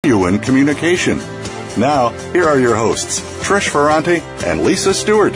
genuine communication. Now, here are your hosts, Trish Forante and Lisa Stewart.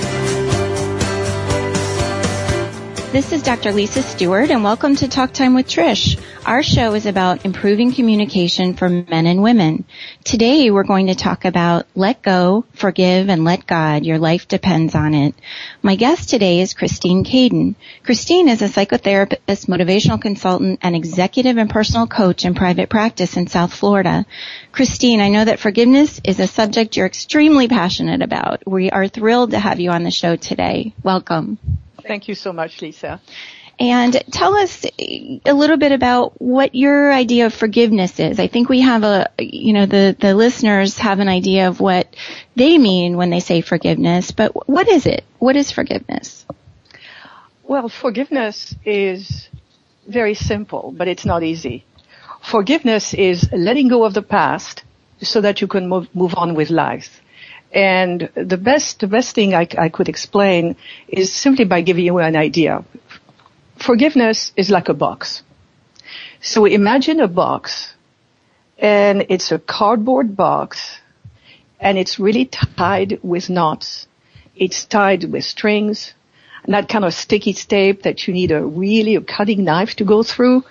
This is Dr. Lisa Stewart, and welcome to Talk Time with Trish. Our show is about improving communication for men and women. Today, we're going to talk about let go, forgive, and let God. Your life depends on it. My guest today is Kadin. Christine is a psychotherapist, motivational consultant, and executive and personal coach in private practice in South Florida. Christine, I know that forgiveness is a subject you're extremely passionate about. We are thrilled to have you on the show today. Welcome. Thank you so much, Lisa. And tell us a little bit about what your idea of forgiveness is. I think we have the listeners have an idea of what they mean when they say forgiveness, but what is it? What is forgiveness? Well, forgiveness is very simple, but it's not easy. Forgiveness is letting go of the past so that you can move on with life. And the best thing I could explain is simply by giving you an idea. Forgiveness is like a box. So imagine a box, and it's a cardboard box, and it's really tied with knots. It's tied with strings, and that kind of sticky tape that you need a cutting knife to go through.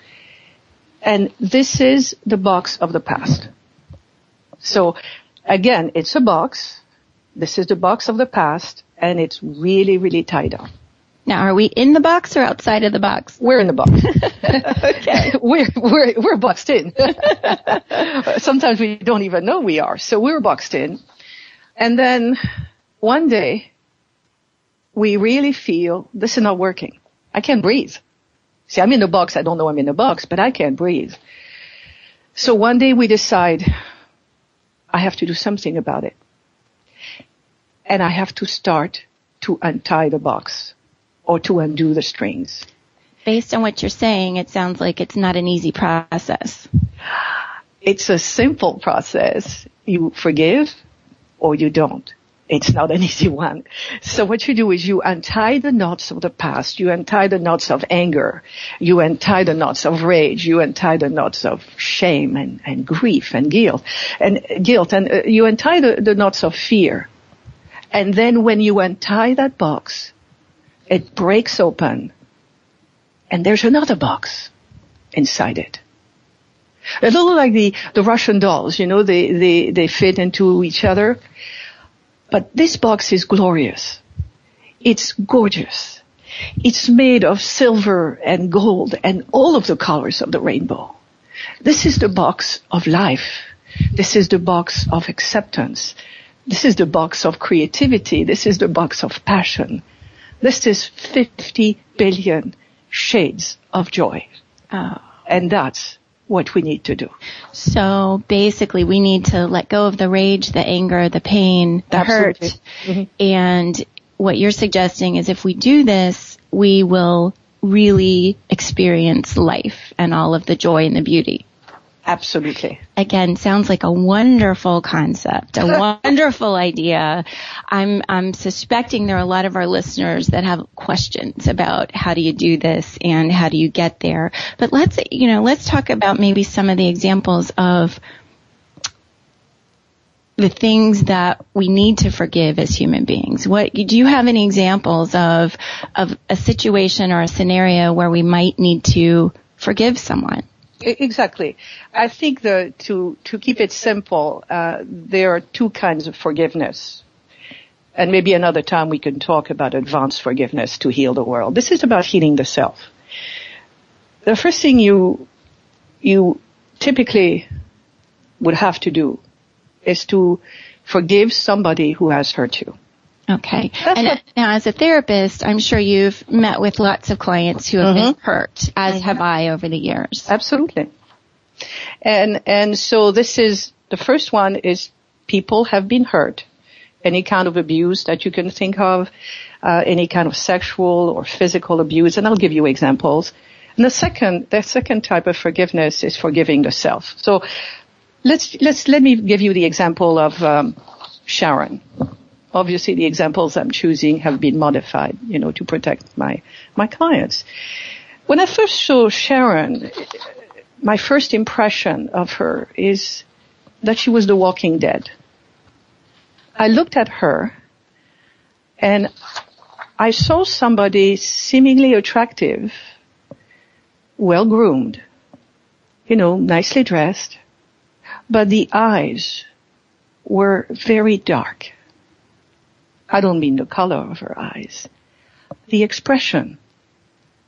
And this is the box of the past. So again, it's a box. This is the box of the past, and it's really, really tied up. Now, are we in the box or outside of the box? We're in the box. Okay. We're boxed in. Sometimes we don't even know we are. So we're boxed in. And then one day, we really feel this is not working. I can't breathe. See, I'm in the box. I don't know I'm in the box, but I can't breathe. So one day we decide I have to do something about it. And I have to start to untie the box or to undo the strings. Based on what you're saying, it sounds like it's not an easy process. It's a simple process. You forgive or you don't. It's not an easy one. So what you do is you untie the knots of the past. You untie the knots of anger. You untie the knots of rage. You untie the knots of shame and grief and guilt. And you untie the knots of fear. And then when you untie that box, it breaks open, and there's another box inside it. A little like the Russian dolls, they fit into each other. But this box is glorious. It's gorgeous. It's made of silver and gold and all of the colors of the rainbow. This is the box of life. This is the box of acceptance. This is the box of creativity. This is the box of passion. This is 50 billion shades of joy. And that's what we need to do. So basically we need to let go of the rage, the anger, the pain, the Absolutely. hurt. Mm-hmm. And what you're suggesting is if we do this, we will really experience life and all of the joy and the beauty. Absolutely. Again, sounds like a wonderful concept, a wonderful idea. I'm suspecting there are a lot of our listeners that have questions about how do you do this and how do you get there. But let's talk about maybe some of the examples of the things that we need to forgive as human beings. Do you have any examples of a situation or a scenario where we might need to forgive someone? Exactly. I think to keep it simple, there are two kinds of forgiveness. And maybe another time we can talk about advanced forgiveness to heal the world. This is about healing the self. The first thing you typically would have to do is to forgive somebody who has hurt you. Okay. And now as a therapist, I'm sure you've met with lots of clients who have been hurt, as have I over the years. Absolutely. And so this is, the first one is people have been hurt. Any kind of abuse that you can think of, any kind of sexual or physical abuse, and I'll give you examples. And the second type of forgiveness is forgiving the self. So let me give you the example of Sharon. Obviously, the examples I'm choosing have been modified, to protect my clients. When I first saw Sharon, my first impression of her is that she was the walking dead. I looked at her and I saw somebody seemingly attractive, well-groomed, nicely dressed, but the eyes were very dark. I don't mean the color of her eyes. The expression.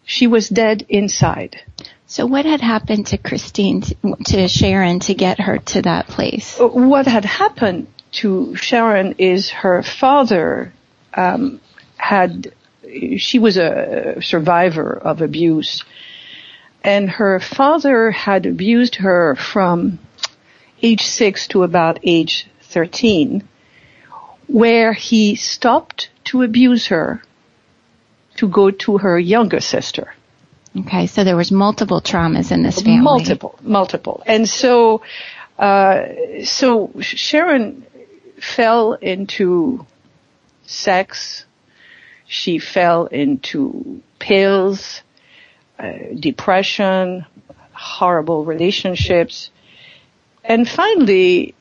She was dead inside. So what had happened to Christine, to Sharon, to get her to that place? What had happened to Sharon is her father she was a survivor of abuse, and her father had abused her from age 6 to about age 13, where he stopped to abuse her to go to her younger sister. Okay, so there was multiple traumas in this family. Multiple. And so Sharon fell into sex. She fell into pills, depression, horrible relationships. And finally,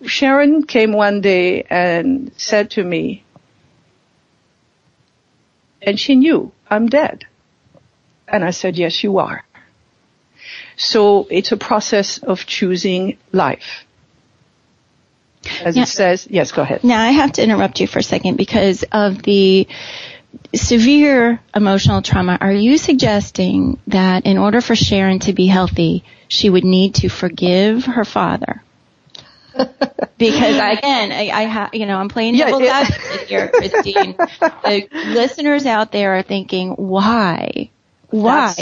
Sharon came one day and said to me, and she knew, I'm dead. And I said, yes, you are. So it's a process of choosing life. As it says, yes, go ahead. Now I have to interrupt you for a second because of the severe emotional trauma. Are you suggesting that in order for Sharon to be healthy, she would need to forgive her father? Because again, I'm playing devil's advocate here, Christine. The listeners out there are thinking, why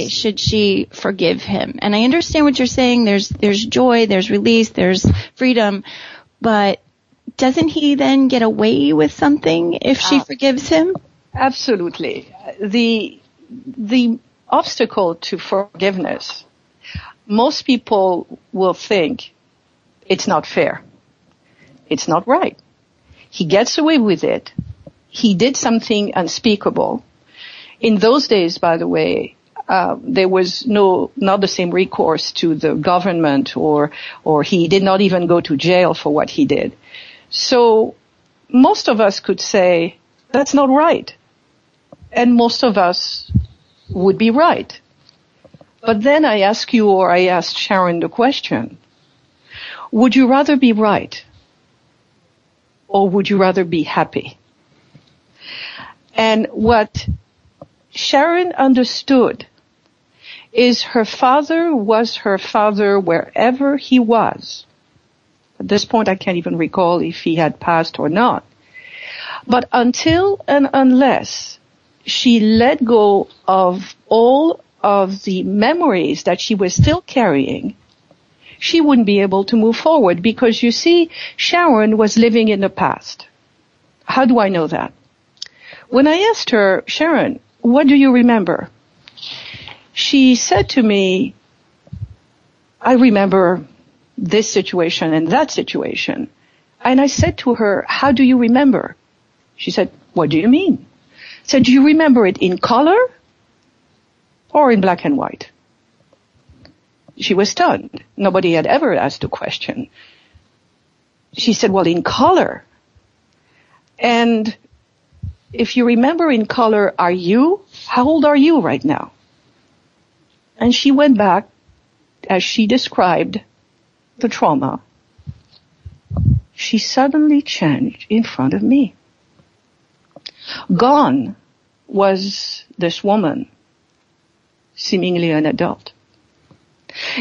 should she forgive him? And I understand what you're saying. There's joy, there's release, there's freedom, but doesn't he then get away with something if she forgives him? Absolutely. The obstacle to forgiveness, most people will think it's not fair. It's not right. He gets away with it. He did something unspeakable. In those days, by the way, there was not the same recourse to the government, or he did not even go to jail for what he did. So most of us could say, that's not right. And most of us would be right. But then I asked Sharon the question, would you rather be right? Or would you rather be happy? And what Sharon understood is her father was her father wherever he was. At this point, I can't even recall if he had passed or not. But until and unless she let go of all of the memories that she was still carrying, she wouldn't be able to move forward, because you see, Sharon was living in the past. How do I know that? When I asked her, Sharon, what do you remember? She said to me, I remember this situation and that situation. And I said to her, how do you remember? She said, what do you mean? I said, do you remember it in color or in black and white? She was stunned. Nobody had ever asked a question. She said, well, in color. And if you remember in color, how old are you right now? And she went back, as she described the trauma. She suddenly changed in front of me. Gone was this woman, seemingly an adult.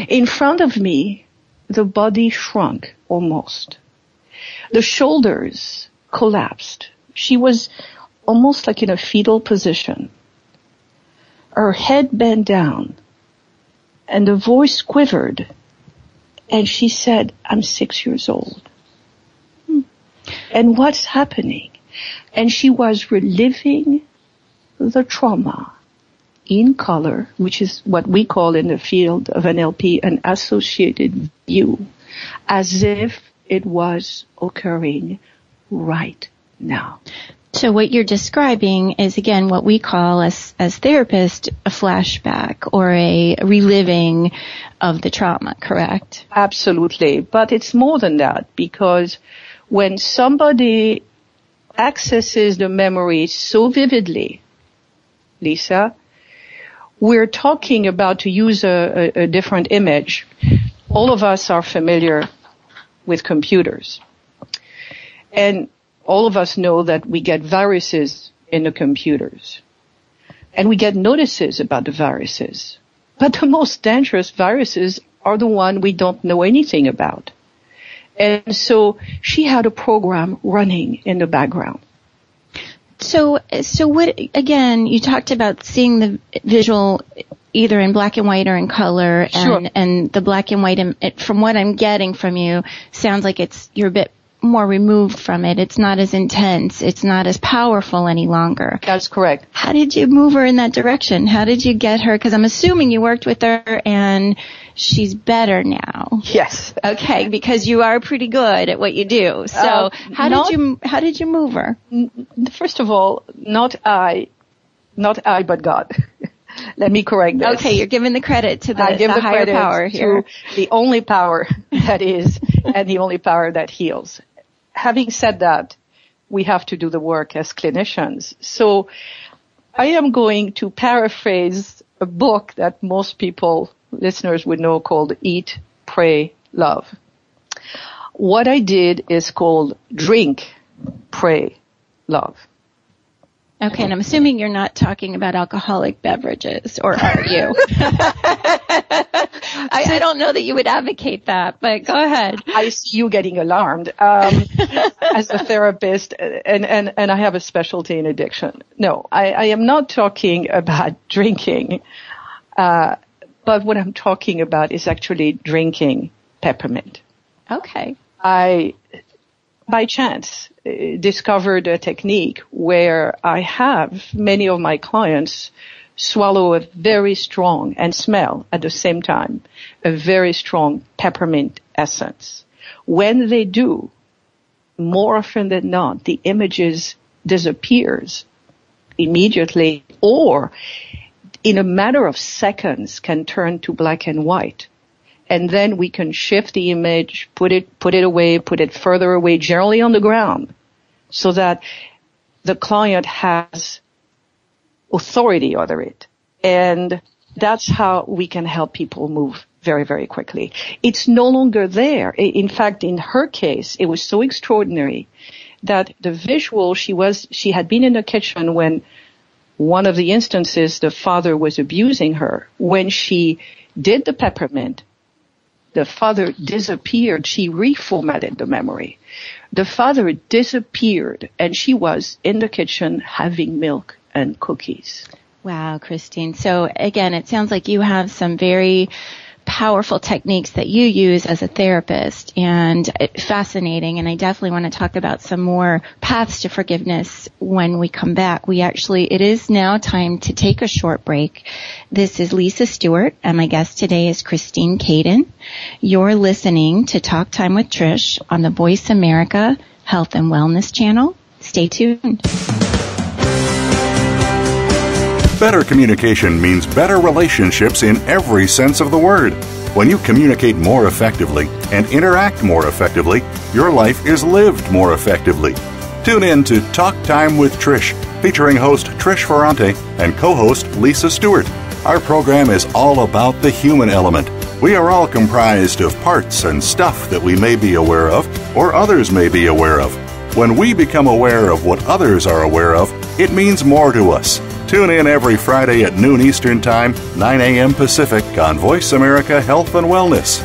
In front of me, the body shrunk almost. The shoulders collapsed. She was almost like in a fetal position. Her head bent down, and the voice quivered, and she said, I'm 6 years old. And what's happening? And she was reliving the trauma in color, which is what we call in the field of NLP an associated view, as if it was occurring right now. So what you're describing is, again, what we call as therapists a flashback or a reliving of the trauma, correct? Absolutely. But it's more than that, because when somebody accesses the memory so vividly, Lisa, we're talking about, to use a different image, all of us are familiar with computers. And all of us know that we get viruses in the computers. And we get notices about the viruses. But the most dangerous viruses are the one we don't know anything about. And so she had a program running in the background. So what, again, you talked about seeing the visual either in black and white or in color. Sure. And the black and white, from what I'm getting from you, sounds like you're a bit more removed from it. It's not as intense. It's not as powerful any longer. That's correct. How did you move her in that direction? How did you get her? Because I'm assuming you worked with her and she's better now. Yes. Okay, because you are pretty good at what you do. So how did you move her? First of all, not I, but God. Let me correct this. Okay, you're giving the credit to the higher power here. To the only power that is, and the only power that heals. Having said that, we have to do the work as clinicians. So I am going to paraphrase a book that most listeners would know, called Eat, Pray, Love. What I did is called Drink, Pray, Love. Okay, and I'm assuming you're not talking about alcoholic beverages, or are you? I don't know that you would advocate that, but go ahead. I see you getting alarmed as a therapist, and I have a specialty in addiction. No, I am not talking about drinking, but what I'm talking about is actually drinking peppermint. Okay. I, by chance, discovered a technique where I have many of my clients swallow a very strong, and smell at the same time, a very strong peppermint essence. When they do, more often than not, the images disappears immediately, or in a matter of seconds can turn to black and white. And then we can shift the image, put it away, put it further away, generally on the ground, so that the client has authority over it. And that's how we can help people move very, very quickly. It's no longer there. In fact, in her case, it was so extraordinary that the visual, she had been in the kitchen when one of the instances the father was abusing her. When she did the peppermint, the father disappeared. She reformatted the memory. The father disappeared, and she was in the kitchen having milk and cookies. Wow, Christine. So again, it sounds like you have some very powerful techniques that you use as a therapist, and fascinating. And I definitely want to talk about some more paths to forgiveness when we come back. It is now time to take a short break. This is Lisa Stewart, and my guest today is Christine Kadin. You're listening to Talk Time with Trish on the Voice America Health and Wellness channel. Stay tuned. Better communication means better relationships in every sense of the word. When you communicate more effectively and interact more effectively, your life is lived more effectively. Tune in to Talk Time with Trish, featuring host Trish Forante and co-host Lisa Stewart. Our program is all about the human element. We are all comprised of parts and stuff that we may be aware of or others may be aware of. When we become aware of what others are aware of, it means more to us. Tune in every Friday at noon Eastern Time, 9 a.m. Pacific on Voice America Health and Wellness.